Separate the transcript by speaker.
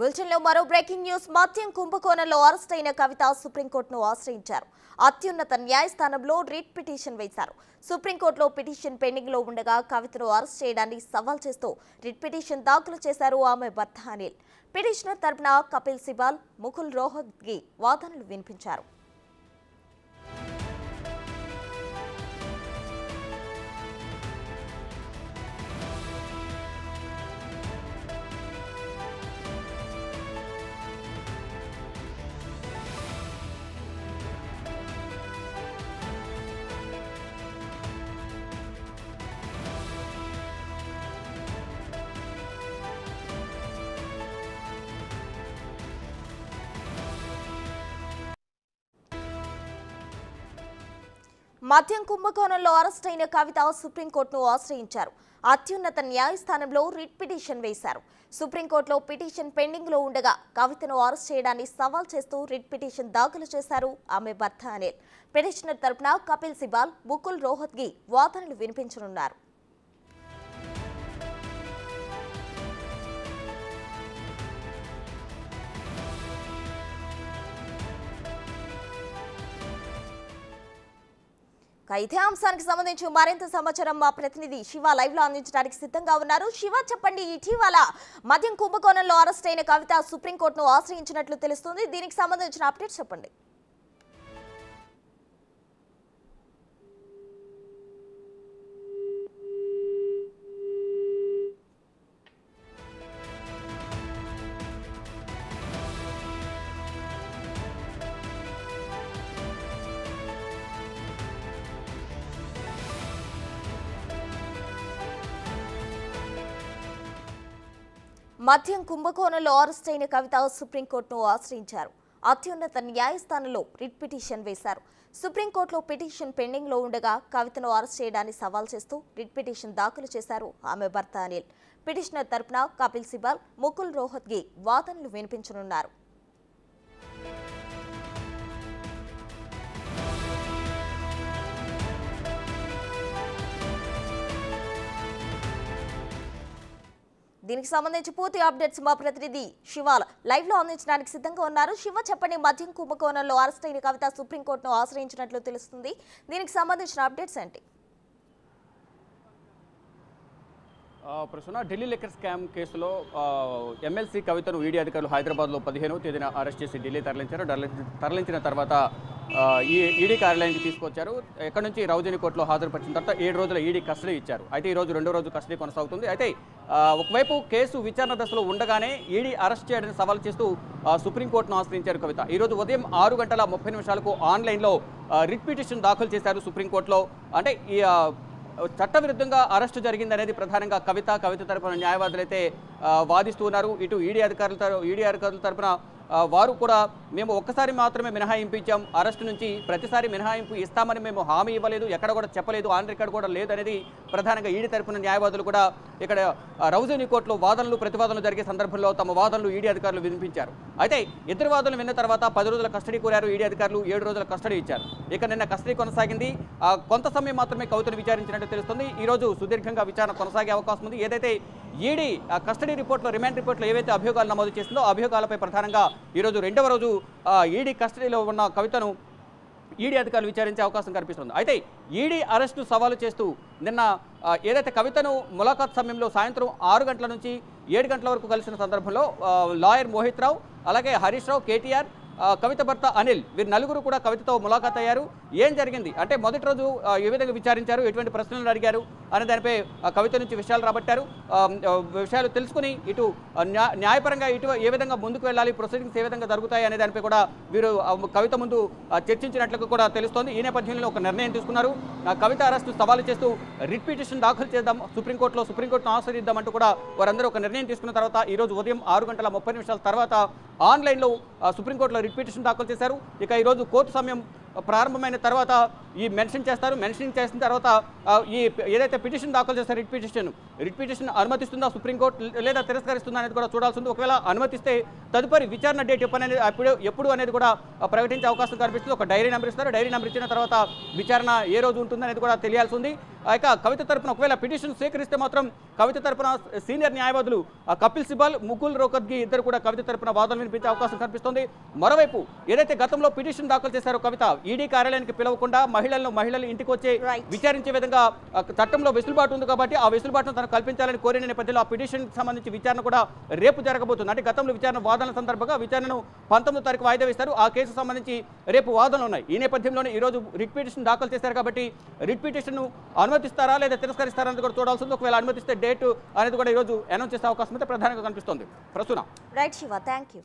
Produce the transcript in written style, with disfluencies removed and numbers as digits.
Speaker 1: బులెటిన్లో మరో breaking news. మద్యం కుంభకోణంలో అరెస్ట్ అయిన కవిత సుప్రీంకోర్టును ఆశ్రయించారు. అత్యున్నత న్యాయస్థానంలో రిట్ పిటిషన్ వేశారు. సుప్రీంకోర్టులో పిటిషన్ పెండింగ్ లో ఉండగా కవితను అరెస్ట్ చేయడాన్ని సవాల్ చేస్తూ రిట్ పిటిషన్ దాఖలు చేశారు ఆమె భర్త అనిల్. పిటిషనర్ తరపున కపిల్ సిబాల్, ముకుల్ రోహత్గి వాదనలు వినిపించారు. మద్యం కుంభకోణంలో అరెస్ట్ అయిన కవిత సుప్రీంకోర్టును ఆశ్రయించారు. అత్యున్నత న్యాయస్థానంలో రిట్ పిటిషన్ వేశారు. సుప్రీంకోర్టులో పిటిషన్ పెండింగ్ లో ఉండగా కవితను అరెస్ట్ చేయడాన్ని సవాల్ చేస్తూ రిట్ పిటిషన్ దాఖలు చేశారు ఆమె భర్త అనిల్. పిటిషనర్ తరపున కపిల్ సిబాల్, ముకుల్ రోహత్గి వాదనలు వినిపించనున్నారు. ఇదే అంశానికి సంబంధించి మరింత సమాచారం మా ప్రతినిధి శివ లైవ్ లో అందించడానికి సిద్ధంగా ఉన్నారు. శివ, చెప్పండి, ఇటీవల మద్యం కుంభకోణంలో అరెస్ట్ అయిన కవిత సుప్రీంకోర్టును ఆశ్రయించినట్లు తెలుస్తుంది. దీనికి సంబంధించిన అప్డేట్స్ చెప్పండి. మద్యం కుంభకోణంలో అరెస్ట్ అయిన కవిత సుప్రీంకోర్టును ఆశ్రయించారు. అత్యున్నత న్యాయస్థానంలో రిట్ పిటిషన్ వేశారు. సుప్రీంకోర్టులో పిటిషన్ పెండింగ్ లో ఉండగా కవితను అరెస్ట్ చేయడాన్ని సవాల్ చేస్తూ రిట్ పిటిషన్ దాఖలు చేశారు ఆమె భర్త అనిల్. పిటిషనర్ తరపున కపిల్ సిబాల్, ముకుల్ రోహత్గి వాదనలు వినిపించనున్నారు. దీనికి సంబంధించి పూర్తి అప్డేట్స్ మా ప్రతినిధి శివ లైవ్ లో అందించడానికి సిద్ధంగా ఉన్నారు. శివ, చెప్పండి, మద్యం కుంభకోణంలో అరెస్ట్ అయిన కవిత సుప్రీంకోర్టును ఆశ్రయించినట్లు తెలుస్తుంది. దీనికి సంబంధించిన అప్డేట్స్ ఏంటి?
Speaker 2: ప్రస్తుతం ఢిల్లీ లిక్కర్ స్కామ్ కేసులో ఎమ్మెల్సీ కవితను ఈడీ అధికారులు హైదరాబాద్లో 15వ తేదీన అరెస్ట్ చేసి ఢిల్లీ తరలించిన తర్వాత ఈ ఈడీ కార్యాలయానికి తీసుకొచ్చారు. ఎక్కడి నుంచి రౌజని కోర్టులో హాజరుపరిచిన తర్వాత 7 రోజుల ఈడీ కస్టడీ ఇచ్చారు. అయితే ఈరోజు 2వ రోజు కస్టడీ కొనసాగుతుంది. అయితే ఒకవైపు కేసు విచారణ దశలో ఉండగానే ఈడీ అరెస్ట్ చేయడానికి సవాల్ చేస్తూ సుప్రీంకోర్టును ఆశ్రయించారు కవిత. ఈరోజు ఉదయం 6:30 ఆన్లైన్లో రిట్ పిటిషన్ దాఖలు చేశారు సుప్రీంకోర్టులో. అంటే ఈ చట్టవిరుద్ధంగా అరెస్టు జరిగిందనేది ప్రధానంగా కవిత తరపున న్యాయవాదులైతే వాదిస్తూ ఉన్నారు. ఇటు ఈడీ అధికారుల తరపున వారు కూడా మేము ఒక్కసారి మాత్రమే మినహాయింపు ఇచ్చాం, అరెస్టు నుంచి ప్రతిసారి మినహాయింపు ఇస్తామని మేము హామీ ఇవ్వలేదు, ఎక్కడ కూడా చెప్పలేదు, ఆన్ రికార్డు కూడా లేదు అనేది ప్రధానంగా ఈడీ తరపున న్యాయవాదులు కూడా ఇక్కడ రౌజని కోర్టులో వాదనలు ప్రతివాదనలు జరిగే సందర్భంలో తమ వాదనలు ఈడీ అధికారులు వినిపించారు. అయితే ఇద్దరు వాదనలు విన్న తర్వాత 10 రోజుల కస్టడీ కోరారు ఈడీ అధికారులు. 7 రోజుల కస్టడీ ఇచ్చారు. ఇక నిన్న కస్టడీ కొనసాగింది. కొంత సమయం మాత్రమే కవితను విచారించినట్టు తెలుస్తుంది. ఈరోజు సుదీర్ఘంగా విచారణ కొనసాగే అవకాశం ఉంది. ఏదైతే ఈడీ కస్టడీ రిపోర్ట్లో, రిమాండ్ రిపోర్ట్లో ఏవైతే అభియోగాలు నమోదు చేసిందో ఆ అభియోగాలపై ప్రధానంగా ఈరోజు 2వ రోజు ఈడీ కస్టడీలో ఉన్న కవితను ఈడీ అధికారులు విచారించే అవకాశం కనిపిస్తుంది. అయితే ఈడీ అరెస్టు సవాలు చేస్తూ నిన్న ఏదైతే కవితను ములాఖాత్ సమయంలో సాయంత్రం 6 గంటల నుంచి 7 గంటల వరకు కలిసిన సందర్భంలో లాయర్ మోహిత్ రావు, అలాగే హరీష్ రావు, కేటీఆర్, కవిత భర్త అనిల్, వీరు నలుగురు కూడా కవితతో ములాఖాత్ అయ్యారు. ఏం జరిగింది అంటే మొదటి రోజు ఏ విధంగా విచారించారు, ఎటువంటి ప్రశ్నలు అడిగారు అనే దానిపై కవిత నుంచి విషయాలు రాబట్టారు. విషయాలు తెలుసుకుని ఇటు న్యాయపరంగా ఇటు ఏ విధంగా ముందుకు వెళ్ళాలి, ప్రొసీడింగ్స్ ఏ విధంగా జరుగుతాయి అనే దానిపై కూడా వీరు కవిత ముందు చర్చించినట్లు కూడా తెలుస్తోంది. ఈ నేపథ్యంలో ఒక నిర్ణయం తీసుకున్నారు. కవిత అరెస్టు సవాలు చేస్తూ రిట్ పిటిషన్ దాఖలు చేద్దాం, సుప్రీంకోర్టును ఆశ్రయిద్దామంటూ కూడా వారందరూ ఒక నిర్ణయం తీసుకున్న తర్వాత ఈరోజు ఉదయం 6:30 తర్వాత ఆన్లైన్లో సుప్రీంకోర్టులో రిట్ పిటిషన్ దాఖలు చేశారు. ఇక ఈరోజు కోర్టు సమయం ప్రారంభమైన తర్వాత ఈ మెన్షన్ చేస్తారు. మెన్షనింగ్ చేసిన తర్వాత ఈ ఏదైతే పిటిషన్ దాఖలు చేస్తారు రిట్ పిటిషన్ అనుమతిస్తుందా సుప్రీంకోర్టు లేదా తిరస్కరిస్తుందా అనేది కూడా చూడాల్సి ఉంది. ఒకవేళ అనుమతిస్తే తదుపరి విచారణ డేట్ ఎప్పుడు అనేది కూడా ప్రకటించే అవకాశం కనిపిస్తుంది. ఒక డైరీ నెంబర్ ఇస్తారు. డైరీ నెంబర్ ఇచ్చిన తర్వాత విచారణ ఏ రోజు ఉంటుంది అనేది కూడా తెలియాల్సి ఉంది. ఇక కవిత తరపున ఒకవేళ పిటిషన్ స్వీకరిస్తే మాత్రం కవిత తరపున సీనియర్ న్యాయవాదులు కపిల్ సిబాల్, ముకుల్ రోహత్గి ఇద్దరు కూడా కవిత తరపున వాదనలు వినిపించే అవకాశం కనిపిస్తుంది. మరోవైపు ఏదైతే గతంలో పిటిషన్ దాఖలు చేశారో కవిత ఈడీ కార్యాలయానికి పిలవకుండా మహిళలు ఇంటికి వచ్చి విచారించే విధంగా చట్టంలో వెసులుబాటు ఉంది కాబట్టి ఆ వెసులుబాటును తనకు కల్పించాలని కోరిన నేపథ్యంలో ఆ పిటిషన్ సంబంధించి విచారణ కూడా రేపు జరగబోతుంది. అంటే గతంలో విచారణ వాదనల సందర్భంగా విచారణను 19వ తారీఖు వాయిదా వేస్తారు. ఆ కేసు సంబంధించి రేపు వాదనలు ఉన్నాయి. ఈ నేపథ్యంలోనే ఈరోజు రిట్ పిటిషన్ దాఖలు చేశారు కాబట్టి రిట్ పిటిషన్ అనుమతిస్తారా లేదా తిరస్కరిస్తారా అనేది కూడా చూడాల్సింది. ఒకవేళ అనుమతిస్తే డేట్ అనేది కూడా ఈరోజు అనౌన్స్ చేసే అవకాశం అయితే ప్రధానంగా కనిపిస్తుంది. ప్రస్తుతం
Speaker 1: రైట్ శివ, థ్యాంక్ యూ.